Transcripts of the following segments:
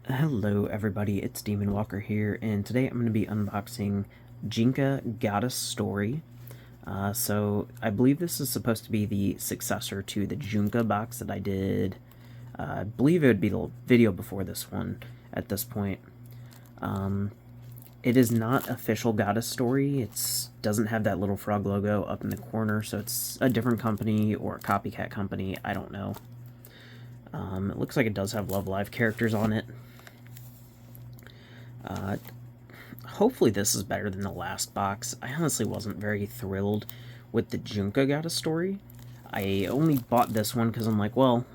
Hello everybody, it's Demon Walker here, and today I'm going to be unboxing Jika Goddess Story. So I believe this is supposed to be the successor to the Junka box that I did. I believe it would be the video before this one at this point. It is not official Goddess Story. It doesn't have that little frog logo up in the corner, so it's a different company or a copycat company, I don't know. It looks like it does have Love Live characters on it. Hopefully this is better than the last box. I honestly wasn't very thrilled with the Juka Goddess Story. I only bought this one because I'm like, well,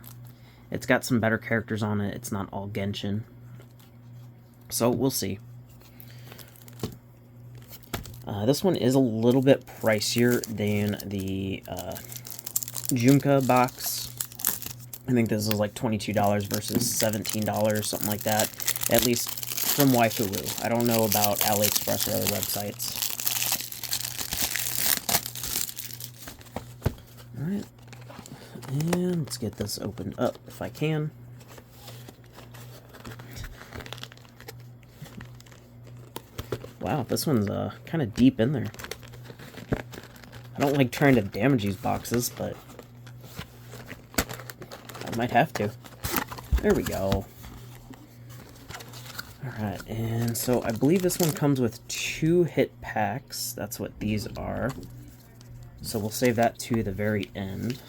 it's got some better characters on it. It's not all Genshin. So we'll see. This one is a little bit pricier than the Junka box. I think this is like $22 versus $17, something like that. At least from Waifu. I don't know about AliExpress or other websites. Alright. And let's get this opened up if I can. Wow, this one's kind of deep in there. I don't like trying to damage these boxes, but I might have to. There we go. Alright, and so I believe this one comes with 2 hit packs. That's what these are. So we'll save that to the very end.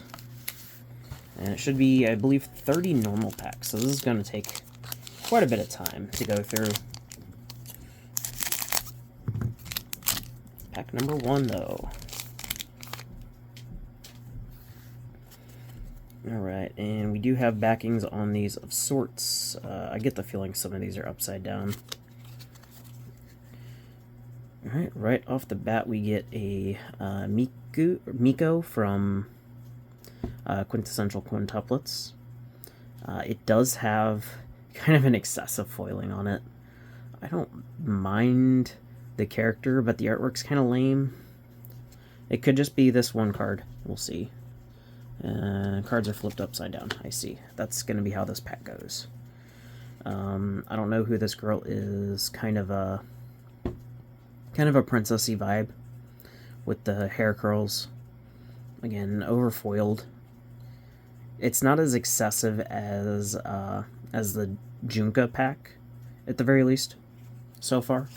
And it should be, I believe, 30 normal packs. So this is going to take quite a bit of time to go through. Pack number 1, though. Alright, and we do have backings on these of sorts. I get the feeling some of these are upside down. Alright, right off the bat we get a Miko from Quintessential Quintuplets. It does have kind of an excessive foiling on it. I don't mind the character, but the artwork's kind of lame. It could just be this one card. We'll see. Cards are flipped upside down. I see. That's going to be how this pack goes. I don't know who this girl is. Kind of a princessy vibe with the hair curls. Again, overfoiled. It's not as excessive as the Junka pack, at the very least, so far.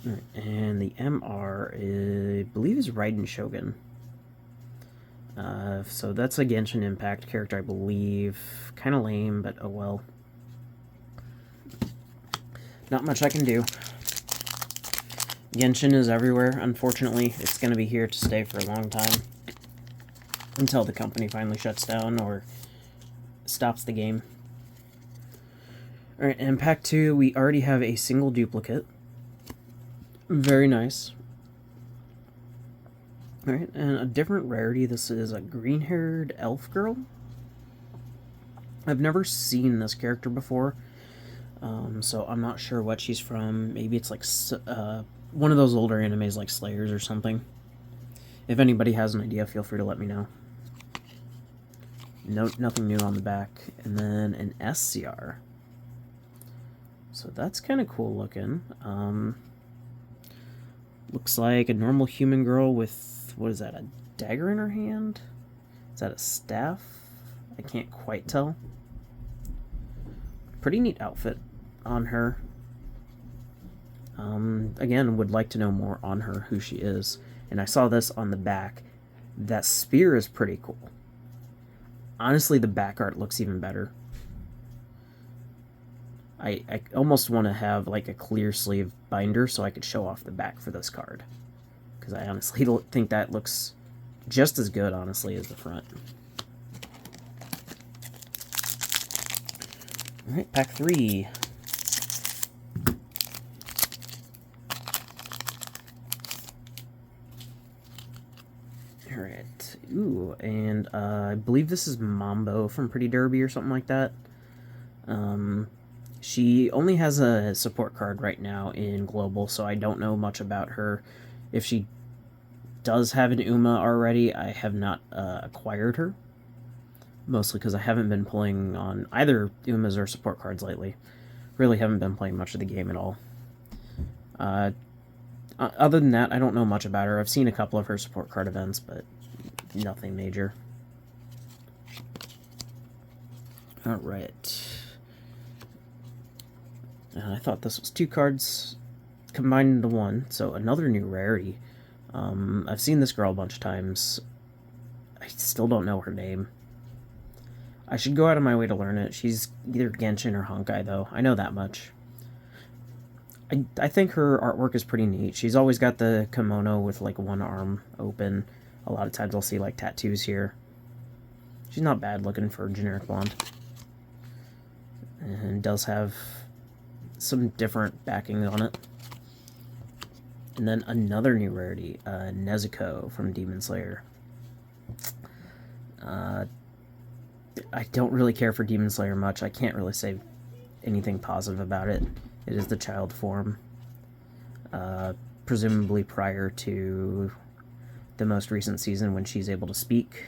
Right, and the MR, I believe, is Raiden Shogun. So that's a Genshin Impact character, I believe. Kind of lame, but oh well. Not much I can do. Genshin is everywhere, unfortunately. It's going to be here to stay for a long time. Until the company finally shuts down or stops the game. Alright, and pack 2, we already have a single duplicate. Very nice. Alright, and a different rarity. This is a green-haired elf girl. I've never seen this character before, so I'm not sure what she's from. Maybe it's like one of those older animes like Slayers or something. If anybody has an idea, feel free to let me know. Nothing new on the back. And then an SCR. So that's kind of cool looking. Looks like a normal human girl with, what is that, a dagger in her hand? Is that a staff? I can't quite tell. Pretty neat outfit on her. Again, would like to know more on her, who she is. And I saw this on the back. That spear is pretty cool. Honestly, the back art looks even better. I almost want to have like a clear sleeve binder so I could show off the back for this card. Because I honestly don't think that looks just as good, honestly, as the front. Alright, pack 3. Alright, ooh, and I believe this is Mambo from Pretty Derby or something like that. She only has a support card right now in Global, so I don't know much about her. If she does have an Uma already, I have not acquired her. mostly because I haven't been playing on either Umas or support cards lately. Really haven't been playing much of the game at all. Other than that, I don't know much about her. I've seen a couple of her support card events, but nothing major. Alright. I thought this was 2 cards combined into 1, so another new rarity. I've seen this girl a bunch of times. I still don't know her name. I should go out of my way to learn it. She's either Genshin or Honkai, though. I know that much. I think her artwork is pretty neat. She's always got the kimono with, like, one arm open. A lot of times I'll see, like, tattoos here. She's not bad looking for a generic blonde. And does have some different backing on it. And then another new rarity, Nezuko from Demon Slayer. I don't really care for Demon Slayer much. I can't really say anything positive about it. It is the child form, presumably prior to the most recent season when she's able to speak.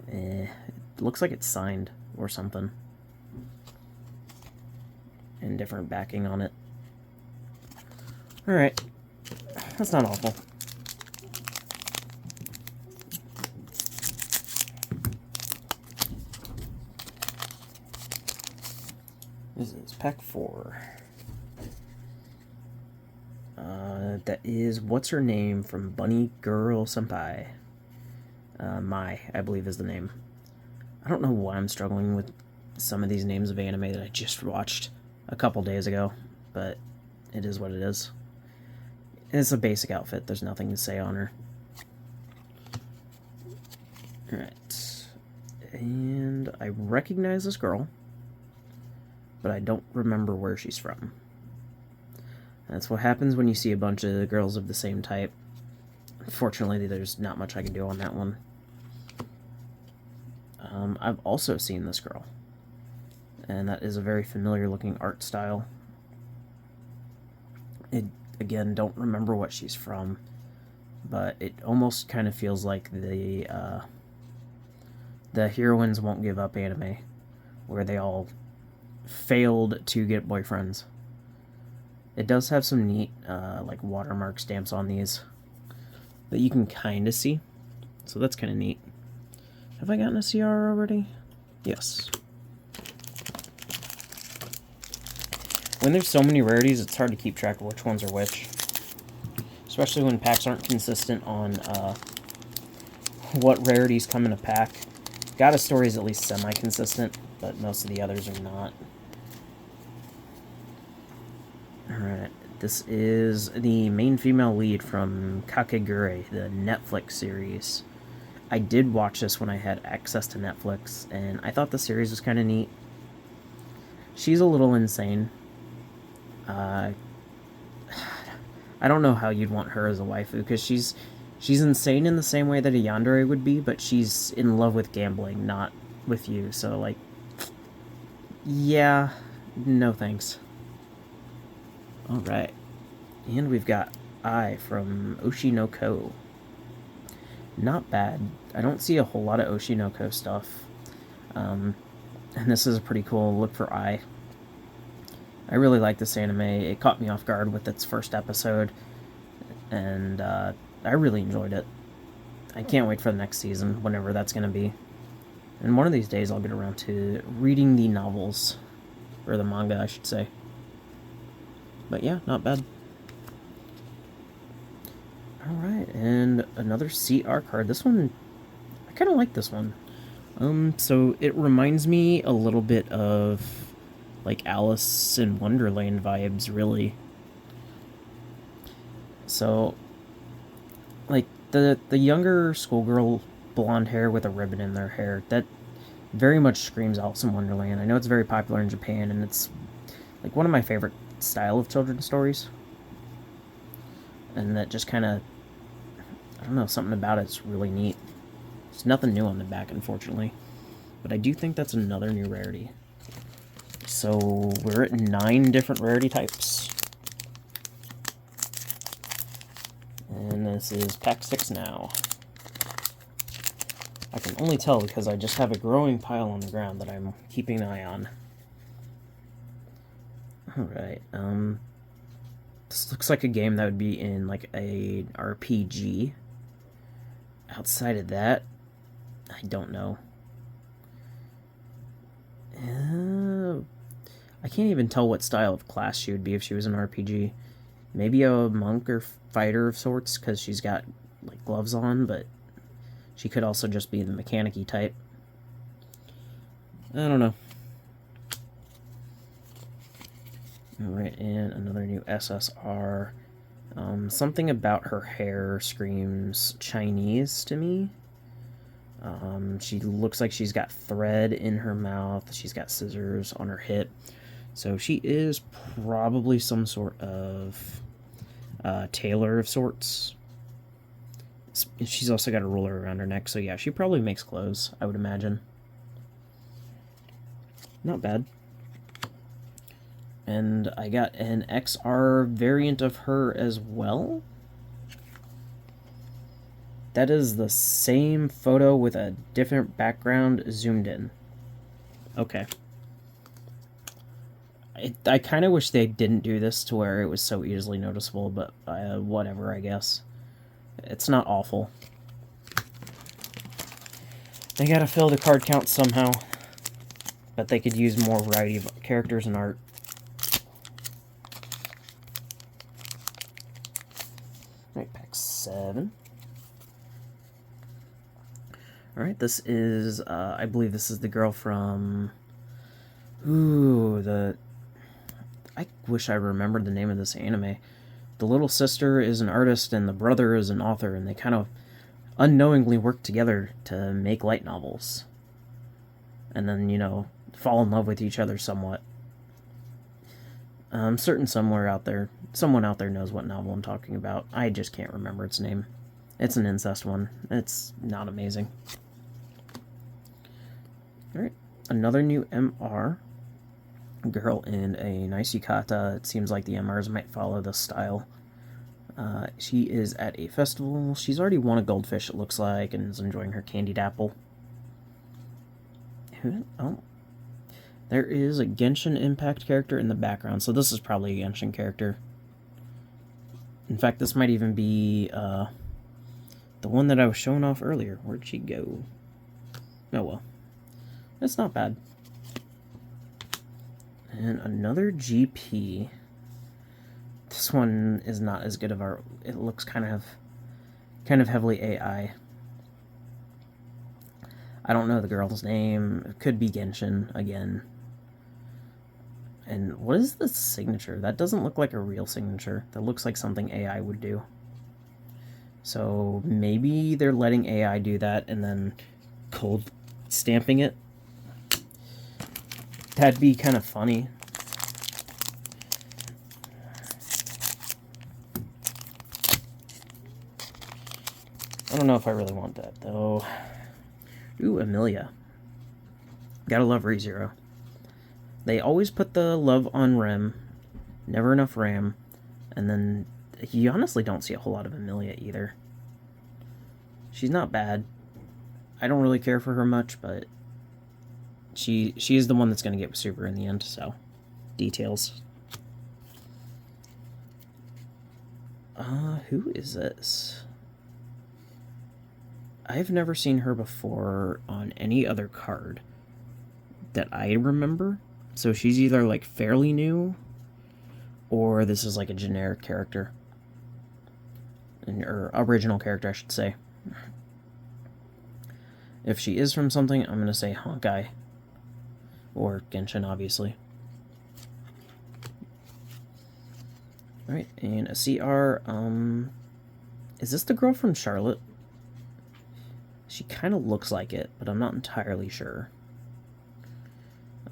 It looks like it's signed or something. And different backing on it. Alright. That's not awful. This is pack 4. That is What's Her Name from Bunny Girl Senpai. Mai, I believe is the name. I don't know why I'm struggling with some of these names of anime that I just watched a couple days ago, but it is what it is. It's a basic outfit. There's nothing to say on her. Alright. And I recognize this girl, but I don't remember where she's from. That's what happens when you see a bunch of girls of the same type. Unfortunately, there's not much I can do on that one. I've also seen this girl, and that is a very familiar looking art style. Again, don't remember what she's from, but it almost kind of feels like the Heroines Won't Give Up anime, where they all failed to get boyfriends. It does have some neat like watermark stamps on these that you can kind of see, so that's kind of neat. Have I gotten a CR already? Yes. When there's so many rarities, it's hard to keep track of which ones are which. Especially when packs aren't consistent on what rarities come in a pack. Gotta Story is at least semi-consistent, but most of the others are not. Alright, this is the main female lead from Kakegurui, the Netflix series. I did watch this when I had access to Netflix, and I thought the series was kind of neat. She's a little insane. I don't know how you'd want her as a waifu, because she's insane in the same way that a yandere would be, but she's in love with gambling, not with you, so, like, yeah, no thanks. Alright, and we've got Ai from Oshi no Ko. Not bad. I don't see a whole lot of Oshi no Ko stuff, and this is a pretty cool look for Ai. I really like this anime. It caught me off guard with its first episode, and I really enjoyed it. I can't wait for the next season, whenever that's going to be. And one of these days I'll get around to reading the novels, or the manga, I should say. But yeah, not bad. Alright, and another CR card. This one, I kind of like this one. So it reminds me a little bit of, like, Alice in Wonderland vibes, really. So, like, the younger schoolgirl blonde hair with a ribbon in their hair, that very much screams Alice in Wonderland. I know it's very popular in Japan, and it's, like, one of my favorite style of children's stories. And that just kind of, I don't know, something about it's really neat. There's nothing new on the back, unfortunately. But I do think that's another new rarity. So we're at 9 different rarity types. And this is pack 6 now. I can only tell because I just have a growing pile on the ground that I'm keeping an eye on. Alright, this looks like a game that would be in, like, a RPG. Outside of that, I don't know. I can't even tell what style of class she would be if she was an RPG. Maybe a monk or fighter of sorts, because she's got, like, gloves on, but she could also just be the mechanic-y type. I don't know. Alright, and another new SSR. Something about her hair screams Chinese to me. She looks like she's got thread in her mouth. She's got scissors on her hip. So she is probably some sort of tailor of sorts. She's also got a ruler around her neck, so yeah, she probably makes clothes, I would imagine. Not bad. And I got an XR variant of her as well. That is the same photo with a different background zoomed in. Okay. I kind of wish they didn't do this to where it was so easily noticeable, but whatever, I guess. It's not awful. They gotta fill the card count somehow. But they could use more variety of characters and art. Alright, pack 7. Alright, this is, I believe this is the girl from... Ooh, I wish I remembered the name of this anime. The little sister is an artist and the brother is an author, and they kind of unknowingly work together to make light novels. And then, you know, fall in love with each other somewhat. I'm certain someone out there knows what novel I'm talking about. I just can't remember its name. It's an incest one. It's not amazing. Alright, another new MR. Girl in a nice yukata. It seems like the MRs might follow this style. She is at a festival. She's already won a goldfish, it looks like, and is enjoying her candied apple. Oh. There is a Genshin Impact character in the background, so this is probably a Genshin character. In fact, this might even be the one that I was showing off earlier. Where'd she go? Oh well. It's not bad. And another GP. This one is not as good of art. It looks kind of heavily AI. I don't know the girl's name. It could be Genshin again. And what is the signature? That doesn't look like a real signature. That looks like something AI would do. So maybe they're letting AI do that and then cold stamping it. That'd be kind of funny. I don't know if I really want that, though. Ooh, Amelia. Gotta love ReZero. They always put the love on Rem, never enough Ram, and then you honestly don't see a whole lot of Amelia either. She's not bad. I don't really care for her much, but she is the one that's going to get Super in the end, so details. Who is this? I've never seen her before on any other card that I remember. So she's either, like, fairly new, or this is, like, a generic character. Or original character, I should say. If she is from something, I'm going to say Honkai. Or Genshin, obviously. Alright, and a CR, is this the girl from Charlotte? She kind of looks like it, but I'm not entirely sure.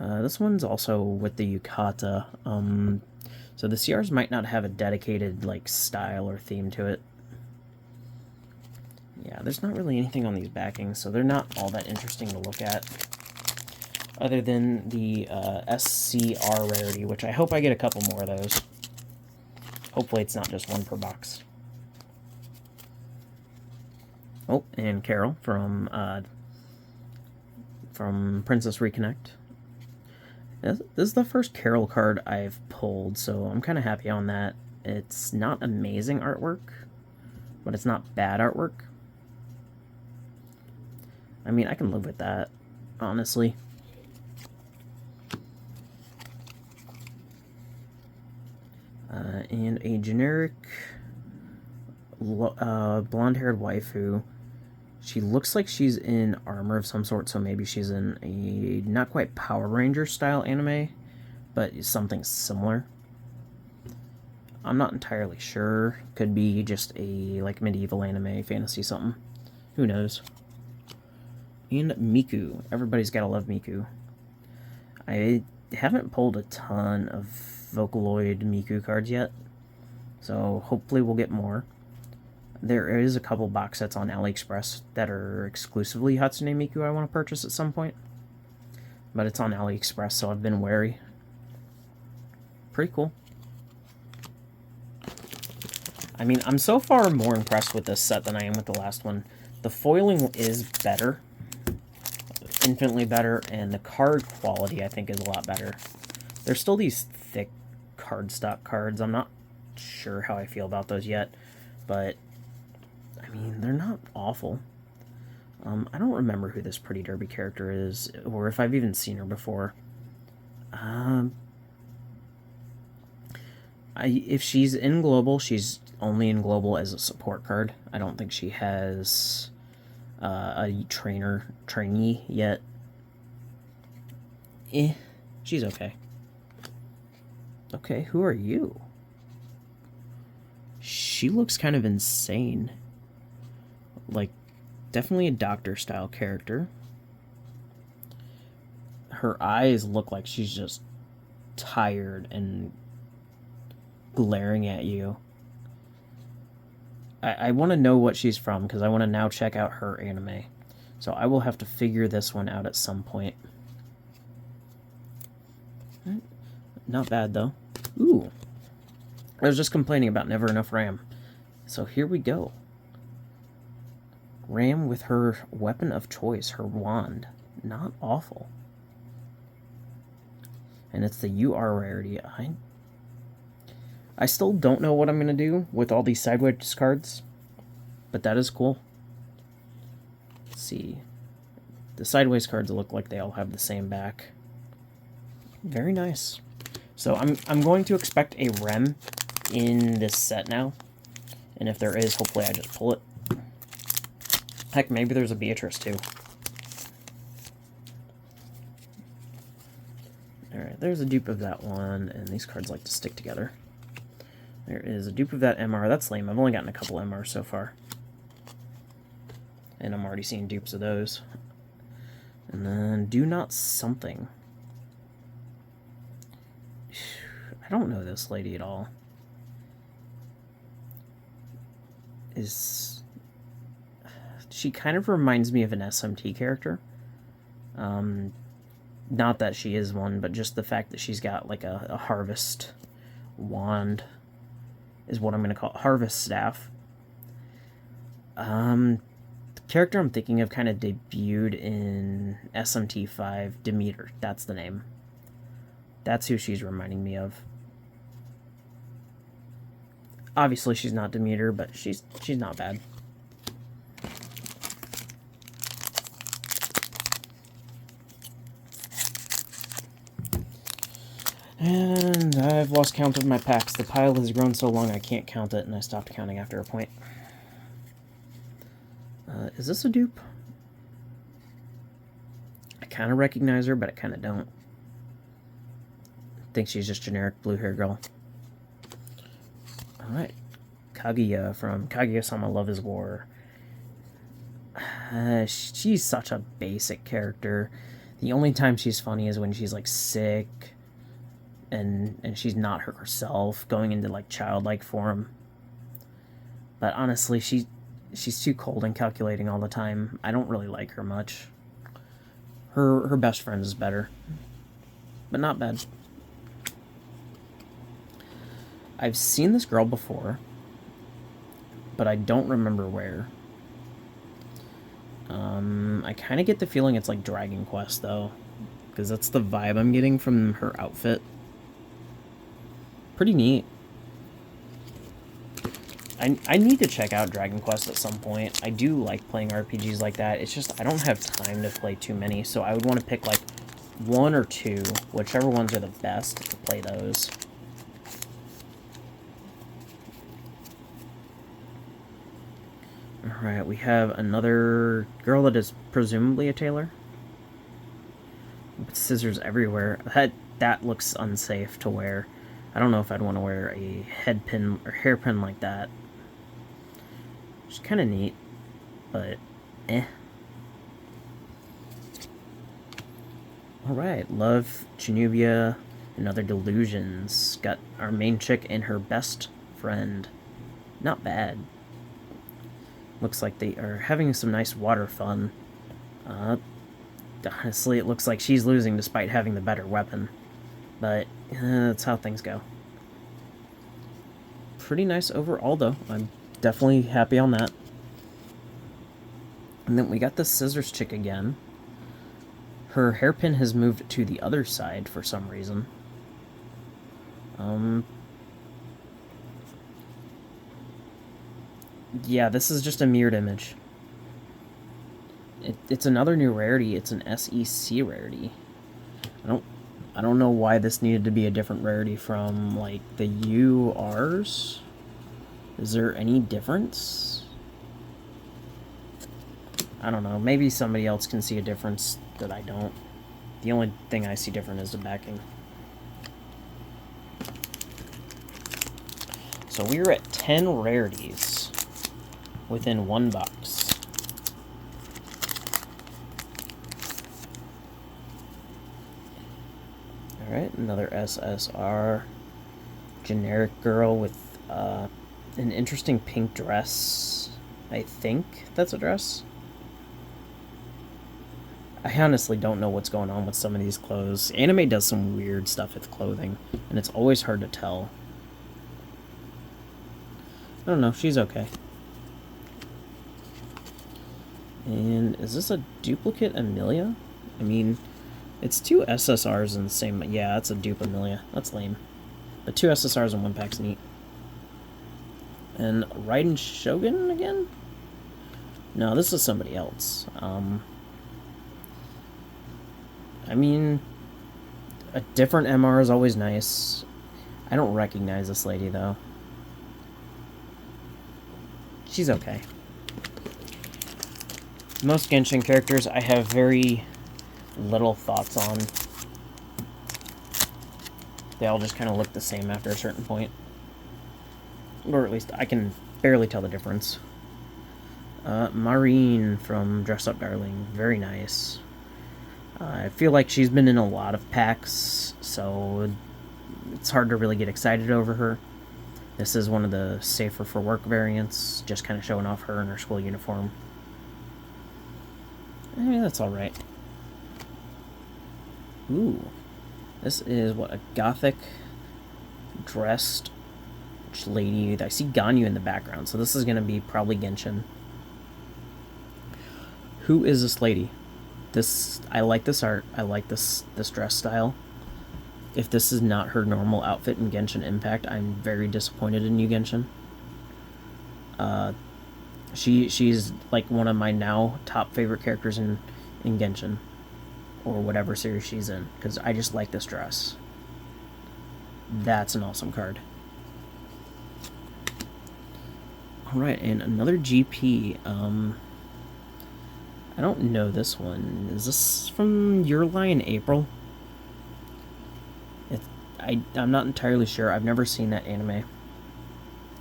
This one's also with the yukata. So the CRs might not have a dedicated, like, style or theme to it. Yeah, there's not really anything on these backings, so they're not all that interesting to look at. Other than the SCR rarity, which I hope I get a couple more of those. Hopefully it's not just one per box. Oh, and Carol from from Princess Reconnect. This is the first Carol card I've pulled, so I'm kind of happy on that. It's not amazing artwork, but it's not bad artwork. I mean, I can live with that, honestly. And a generic blonde-haired waifu. She looks like she's in armor of some sort, so maybe she's in a not quite Power Ranger style anime, but something similar. I'm not entirely sure. Could be just a like medieval anime, fantasy something. Who knows? And Miku. Everybody's gotta love Miku. I haven't pulled a ton of Vocaloid Miku cards yet, so hopefully we'll get more. There is a couple box sets on AliExpress that are exclusively Hatsune Miku I want to purchase at some point, but it's on AliExpress, so I've been wary. Pretty cool. I mean, I'm so far more impressed with this set than I am with the last one. The foiling is better, infinitely better, and the card quality I think is a lot better. There's still these thick cardstock cards. I'm not sure how I feel about those yet, but I mean, they're not awful. I don't remember who this Pretty Derby character is, or if I've even seen her before. If she's in Global, she's only in Global as a support card. I don't think she has a trainee yet. She's okay. Okay, who are you? She looks kind of insane. Like, definitely a doctor-style character. Her eyes look like she's just tired and glaring at you. I want to know what she's from, because I want to now check out her anime. So I will have to figure this one out at some point. Not bad, though. Ooh. I was just complaining about never enough RAM. So here we go. Ram with her weapon of choice, her wand. Not awful. And it's the UR rarity. I still don't know what I'm going to do with all these sideways cards, but that is cool. Let's see. The sideways cards look like they all have the same back. Very nice. So I'm going to expect a Rem in this set now. And if there is, hopefully I just pull it. Heck, maybe there's a Beatrice, too. Alright, there's a dupe of that one, and these cards like to stick together. There is a dupe of that MR. That's lame. I've only gotten a couple MRs so far. And I'm already seeing dupes of those. And then Do Not Something. I don't know this lady at all. She kind of reminds me of an SMT character. Not that she is one, but just the fact that she's got like a harvest wand is what I'm going to call it. Harvest staff. The character I'm thinking of kind of debuted in SMT 5, Demeter. That's the name. That's who she's reminding me of. Obviously she's not Demeter, but she's not bad. And I've lost count of my packs. The pile has grown so long I can't count it, and I stopped counting after a point. Is this a dupe? I kind of recognize her, but I kind of don't. I think she's just generic blue hair girl. Alright. Kaguya from Kaguya-sama Love is War. She's such a basic character. The only time she's funny is when she's like sick and she's not herself, going into like childlike form. But honestly, she's too cold and calculating all the time. I don't really like her much. Her best friend is better, but not bad. I've seen this girl before, but I don't remember where. I kind of get the feeling it's like Dragon Quest, though, because that's the vibe I'm getting from her outfit. Pretty neat. I need to check out Dragon Quest at some point. I do like playing RPGs like that. It's just I don't have time to play too many, so I would want to pick like one or two, whichever ones are the best, to play those. Alright, we have another girl that is presumably a tailor. With scissors everywhere. That looks unsafe to wear. I don't know if I'd want to wear a head pin or hairpin like that. It's kind of neat, but eh. Alright, Love, Genuvia, and Other Delusions. Got our main chick and her best friend. Not bad. Looks like they are having some nice water fun. Honestly, it looks like she's losing despite having the better weapon. But that's how things go. Pretty nice overall, though. I'm definitely happy on that. And then we got the scissors chick again. Her hairpin has moved to the other side for some reason. Yeah, this is just a mirrored image. It's another new rarity. It's an SEC rarity. I don't know why this needed to be a different rarity from, like, the URs. Is there any difference? I don't know. Maybe somebody else can see a difference that I don't. The only thing I see different is the backing. So we're at 10 rarities within one box. Alright, another SSR. Generic girl with an interesting pink dress. I think that's a dress. I honestly don't know what's going on with some of these clothes. Anime does some weird stuff with clothing, and it's always hard to tell. I don't know, she's okay. And is this a duplicate Amelia? I mean, it's two SSRs in the same... Yeah, that's a dupe Amelia. That's lame. But two SSRs in one pack's neat. And Raiden Shogun again? No, this is somebody else. I mean, a different MR is always nice. I don't recognize this lady, though. She's okay. Most Genshin characters I have very little thoughts on. They all just kind of look the same after a certain point. Or at least I can barely tell the difference. Marine from Dress Up Darling. Very nice. I feel like she's been in a lot of packs, so it's hard to really get excited over her. This is one of the safer for work variants, just kind of showing off her in her school uniform. I mean, that's alright. Ooh. This is, what, a gothic dressed lady. I see Ganyu in the background, so this is going to be probably Genshin. Who is this lady? I like this art. I like this dress style. If this is not her normal outfit in Genshin Impact, I'm very disappointed in you, Genshin. She's like one of my now top favorite characters in Genshin, or whatever series she's in, because I just like this dress. That's an awesome card. Alright, and another GP. I don't know this one. Is this from Your Lie April? I'm not entirely sure. I've never seen that anime.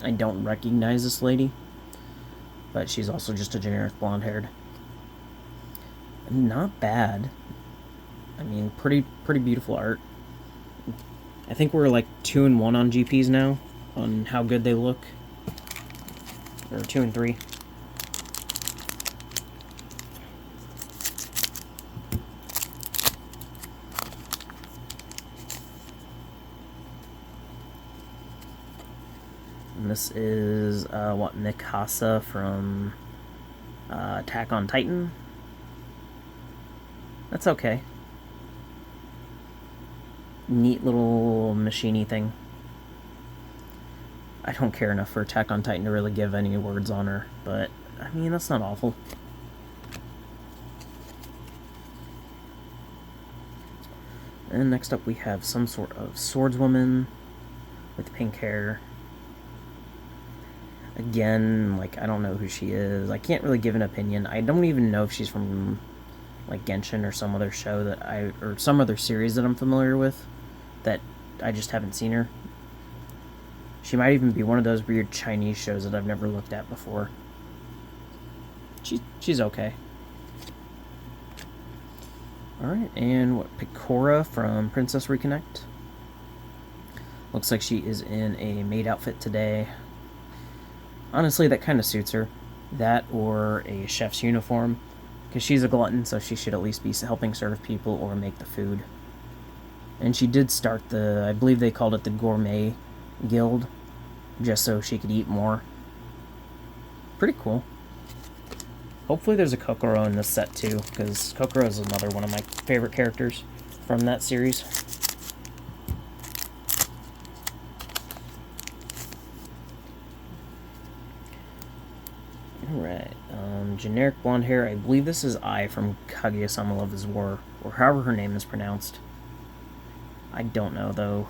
I don't recognize this lady. But she's also just a generic blonde-haired. Not bad. I mean, pretty beautiful art. I think we're like 2 and 1 on GPs now, on how good they look. Or 2 and 3. And this is, what, Mikasa from Attack on Titan. That's okay. Neat little machine-y thing. I don't care enough for Attack on Titan to really give any words on her, but, I mean, that's not awful. And next up we have some sort of swordswoman with pink hair. Again, like, I don't know who she is. I can't really give an opinion. I don't even know if she's from, like, Genshin or some other show or some other series that I'm familiar with that I just haven't seen her. She might even be one of those weird Chinese shows that I've never looked at before. She's okay. Alright, and what, Picora from Princess Reconnect. Looks like she is in a maid outfit today. Honestly, that kind of suits her. That or a chef's uniform. Because she's a glutton, so she should at least be helping serve people or make the food. And she did start I believe they called it the Gourmet Guild, just so she could eat more. Pretty cool. Hopefully there's a Kokoro in this set too, because Kokoro is another one of my favorite characters from that series. Alright, generic blonde hair. I believe this is Ai from Kaguya-sama Love is War, or however her name is pronounced. I don't know, though.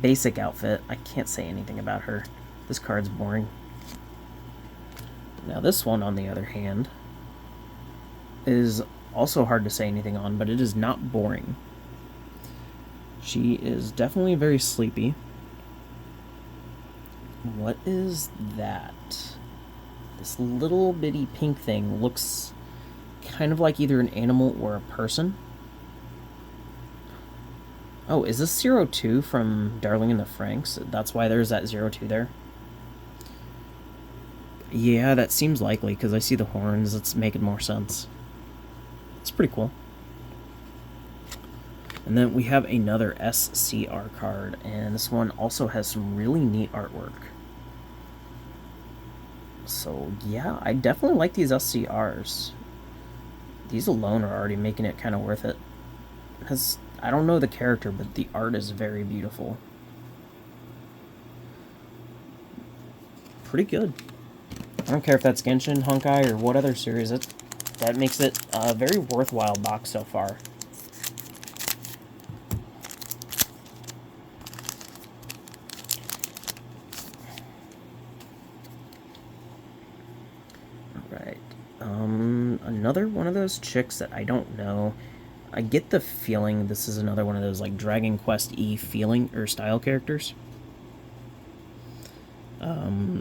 Basic outfit. I can't say anything about her. This card's boring. Now this one, on the other hand, is also hard to say anything on, but it is not boring. She is definitely very sleepy. What is that? This little bitty pink thing looks kind of like either an animal or a person. Oh, is this 02 from Darling in the Franxx? That's why there's that 02 there? Yeah, that seems likely, because I see the horns. It's making more sense. It's pretty cool. And then we have another SCR card, and this one also has some really neat artwork. So, yeah, I definitely like these SCRs. These alone are already making it kind of worth it. Because I don't know the character, but the art is very beautiful. Pretty good. I don't care if that's Genshin, Honkai, or what other series. That makes it a very worthwhile box so far. Alright. Another one of those chicks that I don't know. I get the feeling this is another one of those, like, Dragon Quest E feeling or style characters.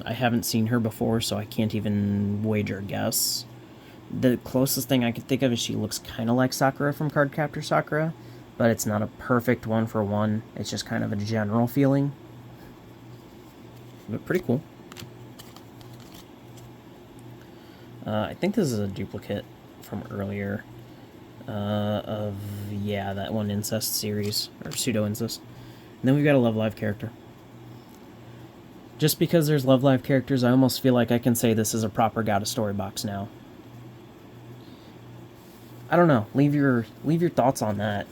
I haven't seen her before, so I can't even wager a guess. The closest thing I can think of is she looks kind of like Sakura from Cardcaptor Sakura, but it's not a perfect one-for-one. It's just kind of a general feeling. But pretty cool. I think this is a duplicate from earlier. Yeah, that one Incest series, or Pseudo-Incest. And then we've got a Love Live character. Just because there's Love Live characters, I almost feel like I can say this is a proper God of Story box now. I don't know. Leave your thoughts on that.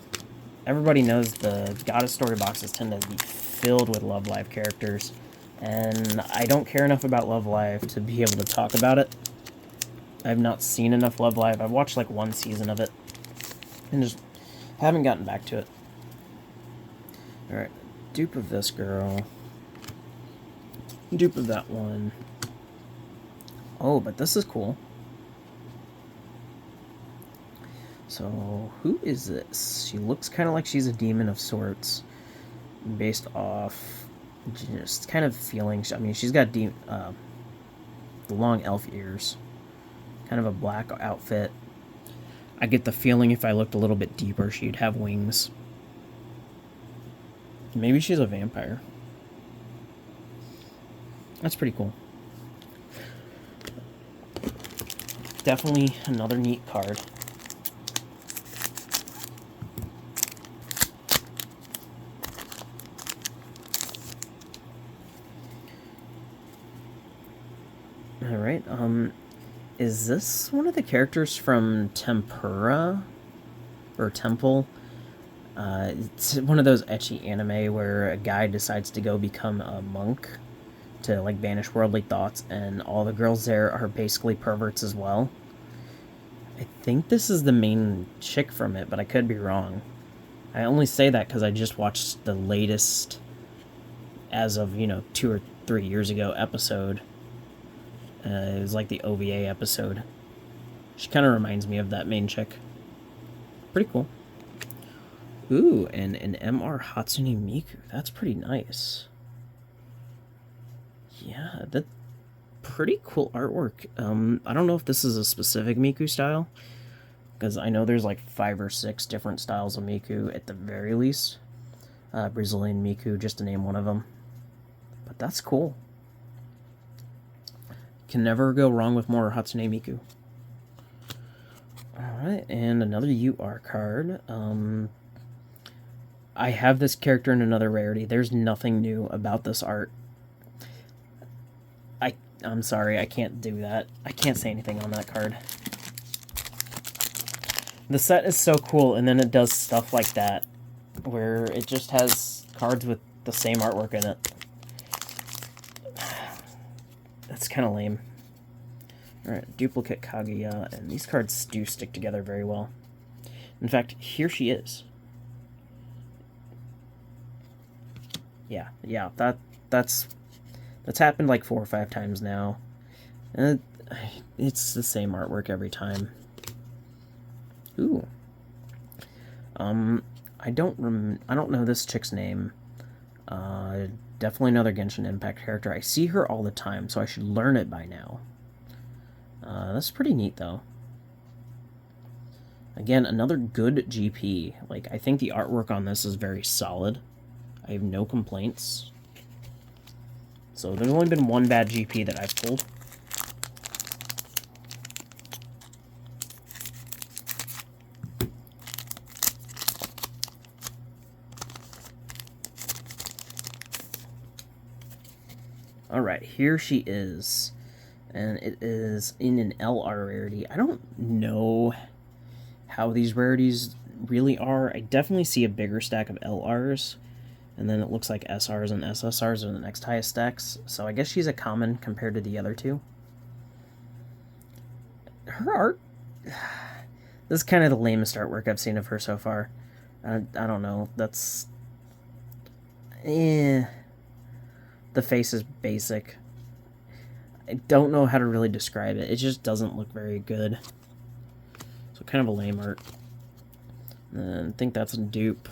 Everybody knows the God of Story boxes tend to be filled with Love Live characters, and I don't care enough about Love Live to be able to talk about it. I've not seen enough Love Live. I've watched like one season of it, and just haven't gotten back to it. Alright, dupe of this girl. Dupe of that one. Oh, but this is cool. So, who is this? She looks kind of like she's a demon of sorts, based off just kind of feeling. I mean, she's got the long elf ears, kind of a black outfit. I get the feeling if I looked a little bit deeper, she'd have wings. Maybe she's a vampire. That's pretty cool. Definitely another neat card. Alright, is this one of the characters from Tempura? Or Temple? It's one of those ecchi anime where a guy decides to go become a monk to, like, banish worldly thoughts, and all the girls there are basically perverts as well. I think this is the main chick from it, but I could be wrong. I only say that because I just watched the latest, as of, 2 or 3 years ago, episode. It was like the OVA episode. She kind of reminds me of that main chick. Pretty cool. Ooh, and an MR Hatsune Miku. That's pretty nice. Yeah, that's pretty cool artwork. I don't know if this is a specific Miku style, because I know there's like 5 or 6 different styles of Miku at the very least. Brazilian Miku, just to name one of them. But that's cool. Can never go wrong with more Hatsune Miku. Alright, and another UR card. I have this character in another rarity. There's nothing new about this art. I'm sorry, I can't do that. I can't say anything on that card. The set is so cool, and then it does stuff like that, where it just has cards with the same artwork in it. That's kind of lame. Alright, duplicate Kaguya, and these cards do stick together very well. In fact, here she is. Yeah, that's happened like 4 or 5 times now. And it's the same artwork every time. Ooh. I don't know this chick's name. Definitely another Genshin Impact character. I see her all the time, so I should learn it by now. That's pretty neat, though. Again, another good GP. Like, I think the artwork on this is very solid. I have no complaints. So there's only been one bad GP that I've pulled. Alright, here she is. And it is in an LR rarity. I don't know how these rarities really are. I definitely see a bigger stack of LRs. And then it looks like SRs and SSRs are the next highest stacks. So I guess she's a common compared to the other two. Her art... This is kind of the lamest artwork I've seen of her so far. I don't know. That's... The face is basic. I don't know how to really describe it. It just doesn't look very good. So kind of a lame art. And I think that's a dupe.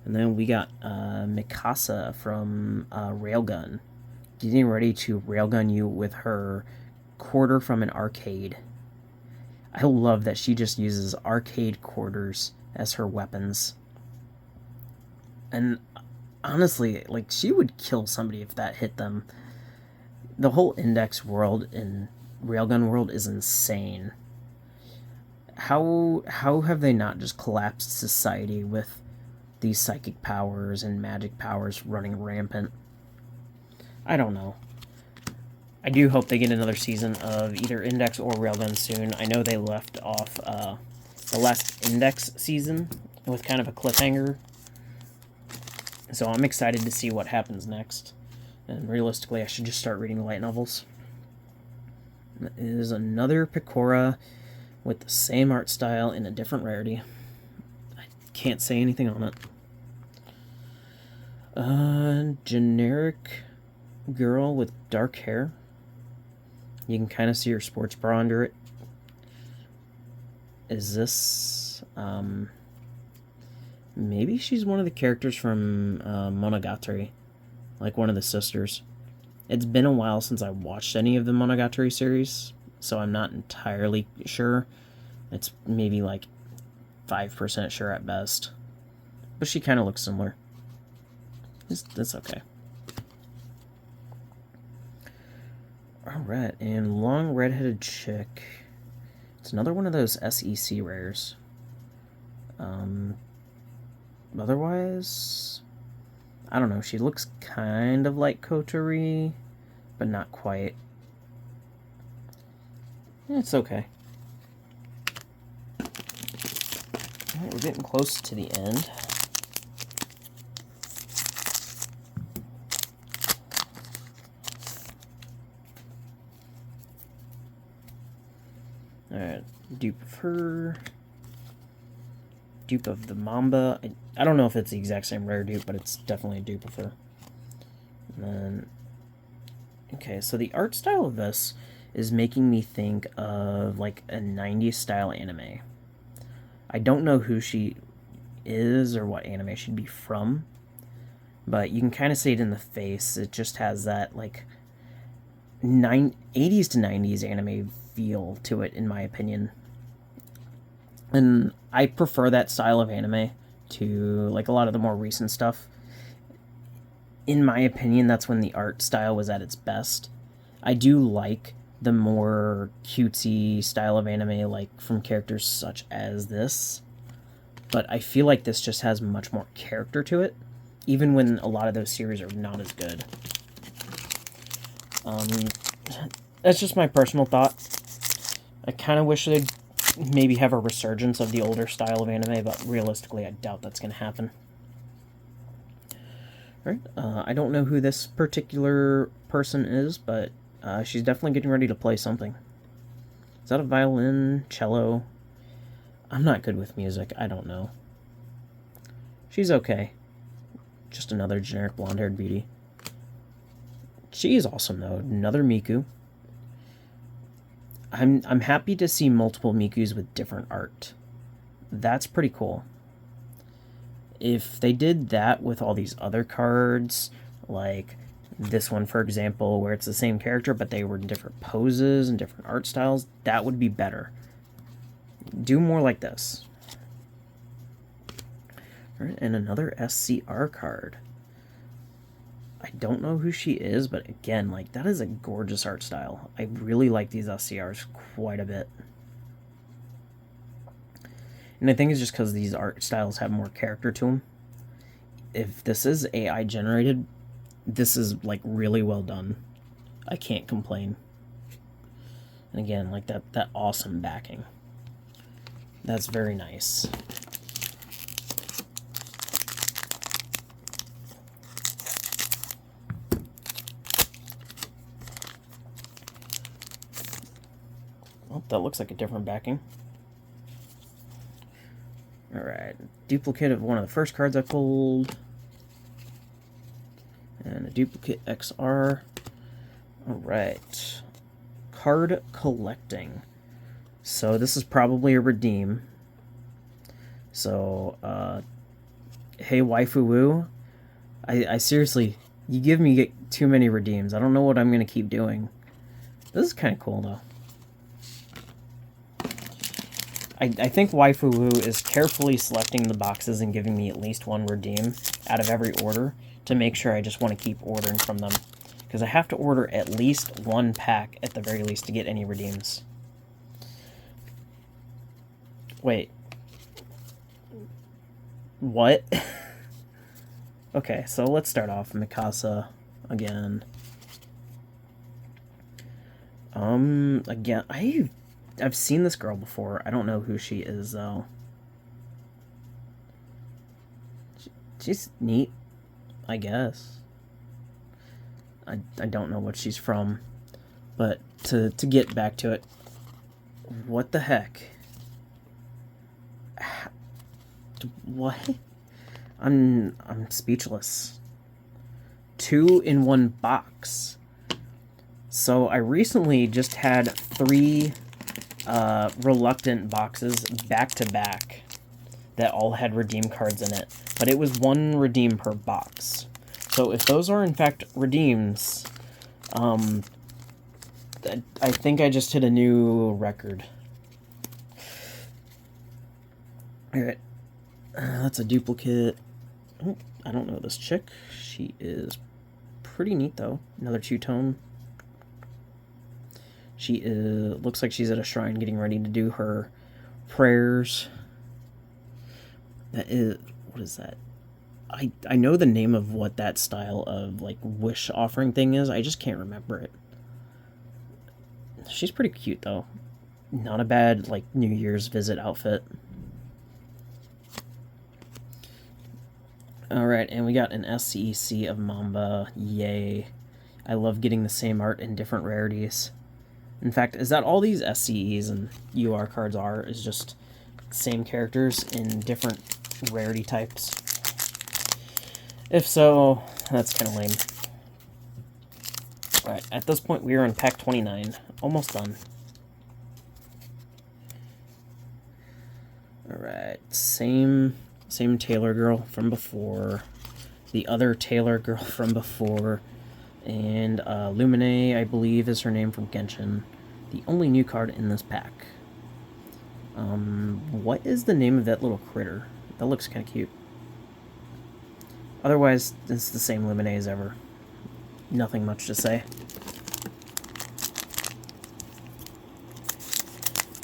And then we got Mikasa from Railgun. Getting ready to railgun you with her quarter from an arcade. I love that she just uses arcade quarters as her weapons. And honestly, like, she would kill somebody if that hit them. The whole index world in Railgun world is insane. How have they not just collapsed society with these psychic powers and magic powers running rampant? I don't know. I do hope they get another season of either Index or Railgun soon. I know they left off the last Index season with kind of a cliffhanger. So I'm excited to see what happens next. And realistically, I should just start reading light novels. That is another Picora with the same art style in a different rarity. I can't say anything on it. Generic girl with dark hair. You can kind of see her sports bra under it. Is this... maybe she's one of the characters from Monogatari. Like one of the sisters. It's been a while since I watched any of the Monogatari series, so I'm not entirely sure. It's maybe like 5% sure at best. But she kind of looks similar. That's okay. Alright, and long redheaded chick. It's another one of those SEC rares. Otherwise, I don't know, she looks kind of like Kotori, but not quite. It's okay. Alright, we're getting close to the end. Alright, dupe of her. Dupe of the Mamba. I don't know if it's the exact same rare dupe, but it's definitely a dupe of her. And then... Okay, so the art style of this is making me think of, like, a 90s style anime. I don't know who she is or what anime she'd be from, but you can kind of see it in the face. It just has that, like, 80s to 90s anime feel to it, in my opinion. And I prefer that style of anime to, like, a lot of the more recent stuff. In my opinion, that's when the art style was at its best. I do like the more cutesy style of anime, like from characters such as this, but I feel like this just has much more character to it, even when a lot of those series are not as good. That's just my personal thought. I kind of wish they'd maybe have a resurgence of the older style of anime, but realistically, I doubt that's going to happen. Alright, I don't know who this particular person is, but she's definitely getting ready to play something. Is that a violin? Cello? I'm not good with music. I don't know. She's okay. Just another generic blonde-haired beauty. She is awesome, though. Another Miku. I'm happy to see multiple Mikus with different art. That's pretty cool. If they did that with all these other cards, like this one, for example, where it's the same character, but they were in different poses and different art styles, that would be better. Do more like this. All right, and another SCR card. I don't know who she is, but again, like, that is a gorgeous art style. I really like these SCRs quite a bit. And I think it's just because these art styles have more character to them. If this is AI generated, this is, like, really well done. I can't complain. And again, like, that awesome backing. That's very nice. Oh, that looks like a different backing. Alright, duplicate of one of the first cards I pulled. And a duplicate XR. Alright. Card collecting. So this is probably a redeem. So, hey Waifu Woo. I seriously, you give me too many redeems. I don't know what I'm going to keep doing. This is kind of cool, though. I think Waifu Woo is carefully selecting the boxes and giving me at least one redeem out of every order to make sure I just want to keep ordering from them. Because I have to order at least one pack at the very least to get any redeems. Wait. What? Okay, so let's start off Mikasa again. Again, I've seen this girl before. I don't know who she is, though. She's neat, I guess. I don't know what she's from. But to get back to it, what the heck? What? I'm speechless. 2 in 1 box. So I recently just had 3 reluctant boxes back to back that all had redeem cards in it, but it was 1 redeem per box. So if those are in fact redeems, I think I just hit a new record. Alright, that's a duplicate. Oh, I don't know this chick. She is pretty neat though. Another 2-tone. She looks like she's at a shrine getting ready to do her prayers. That is, what is that? I know the name of what that style of, like, wish offering thing is. I just can't remember it. She's pretty cute, though. Not a bad, like, New Year's visit outfit. Alright, and we got an SCEC of Mamba. Yay. I love getting the same art in different rarities. In fact, is that all these SCEs and UR cards are? Is just same characters in different rarity types? If so, that's kind of lame. Alright, at this point we are on pack 29. Almost done. Alright, same Taylor girl from before. The other Taylor girl from before. And Lumine, I believe, is her name from Genshin. The only new card in this pack. What is the name of that little critter? That looks kind of cute. Otherwise, it's the same Lumine as ever. Nothing much to say.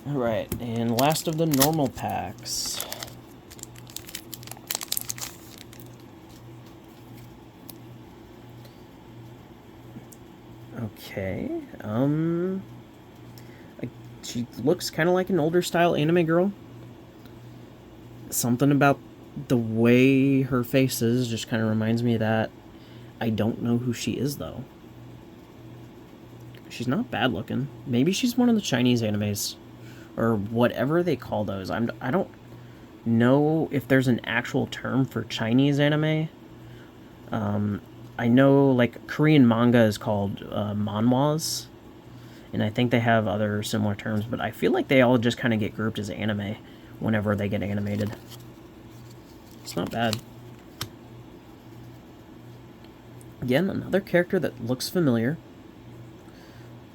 Alright, and last of the normal packs. Okay, she looks kind of like an older style anime girl. Something about the way her face is just kind of reminds me of that. I don't know who she is, though. She's not bad looking. Maybe she's one of the Chinese animes. Or whatever they call those. I don't know if there's an actual term for Chinese anime. I know, like, Korean manga is called manhwas. And I think they have other similar terms, but I feel like they all just kind of get grouped as anime whenever they get animated. It's not bad. Again, another character that looks familiar.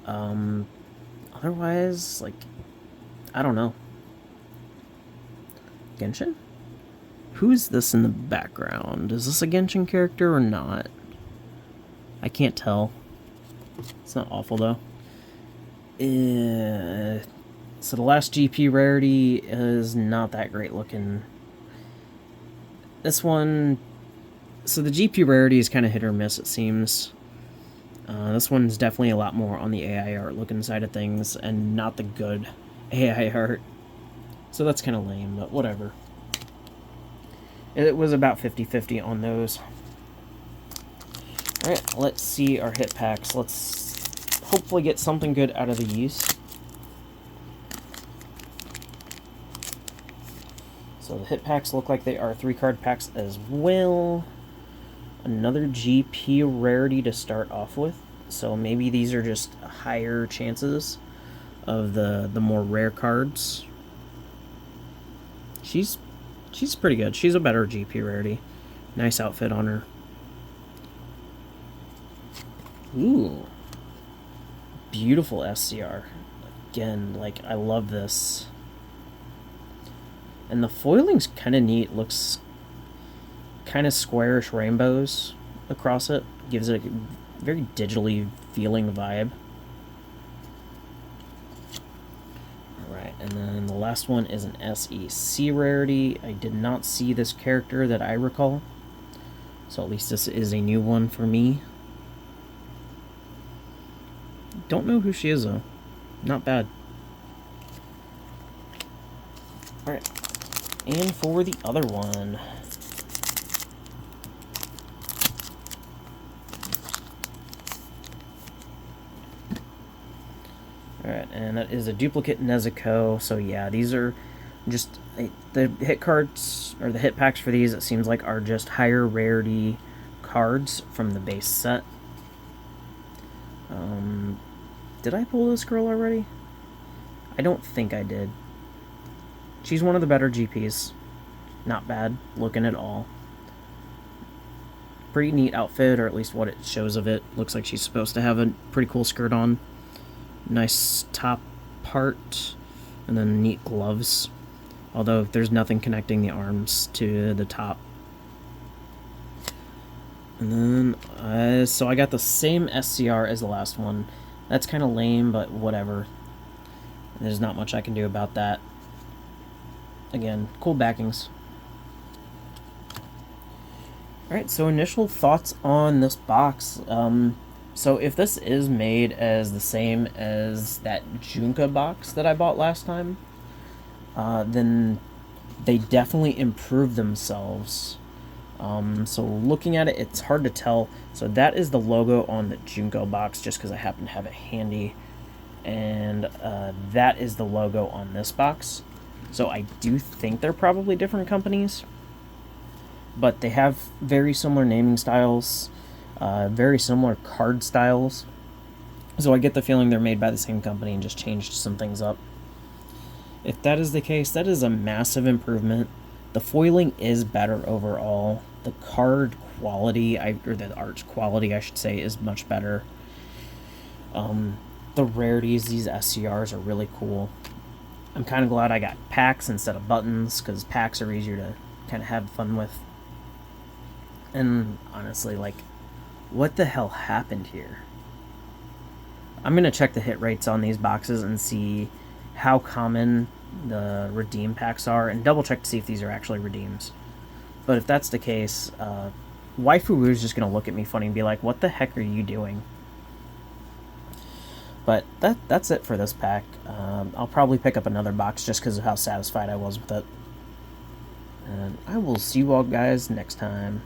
Otherwise, like, I don't know. Genshin? Who's this in the background? Is this a Genshin character or not? I can't tell. It's not awful, though. So the last GP rarity is not that great looking. This one... So the GP rarity is kind of hit or miss, it seems. This one's definitely a lot more on the AI art looking side of things, and not the good AI art. So that's kind of lame, but whatever. It was about 50-50 on those. Alright, let's see our hit packs. Let's hopefully get something good out of these. So the hit packs look like they are 3-card packs as well. Another GP rarity to start off with. So maybe these are just higher chances of the more rare cards. She's pretty good. She's a better GP rarity. Nice outfit on her. Ooh. Beautiful SCR. Again, like, I love this. And the foiling's kind of neat. Looks kind of squarish rainbows across it. Gives it a very digitally feeling vibe. Alright, and then the last one is an SEC rarity. I did not see this character that I recall. So at least this is a new one for me. Don't know who she is, though. Not bad. Alright. And for the other one. Alright, and that is a duplicate Nezuko. So yeah, these are just... the hit cards, or the hit packs for these, it seems like, are just higher rarity cards from the base set. Did I pull this girl already? I don't think I did. She's one of the better GPs. Not bad looking at all. Pretty neat outfit, or at least what it shows of it. Looks like she's supposed to have a pretty cool skirt on. Nice top part. And then neat gloves. Although there's nothing connecting the arms to the top. And then, so I got the same SCR as the last one. That's kind of lame, but whatever. There's not much I can do about that. Again, cool backings. Alright, so initial thoughts on this box. So if this is made as the same as that Juka box that I bought last time, then they definitely improved themselves. So looking at it, it's hard to tell. So that is the logo on the Junko box, just because I happen to have it handy. And that is the logo on this box. So I do think they're probably different companies, but they have very similar naming styles, very similar card styles. So I get the feeling they're made by the same company and just changed some things up. If that is the case, that is a massive improvement. The foiling is better overall. The card quality, or the art quality, I should say, is much better. The rarities, these SCRs are really cool. I'm kind of glad I got packs instead of buttons, because packs are easier to kind of have fun with. And honestly, like, what the hell happened here? I'm going to check the hit rates on these boxes and see how common the redeem packs are, and double check to see if these are actually redeems. But if that's the case, Waifu is just going to look at me funny and be like, what the heck are you doing? But that's it for this pack. I'll probably pick up another box just because of how satisfied I was with it. And I will see you all guys next time.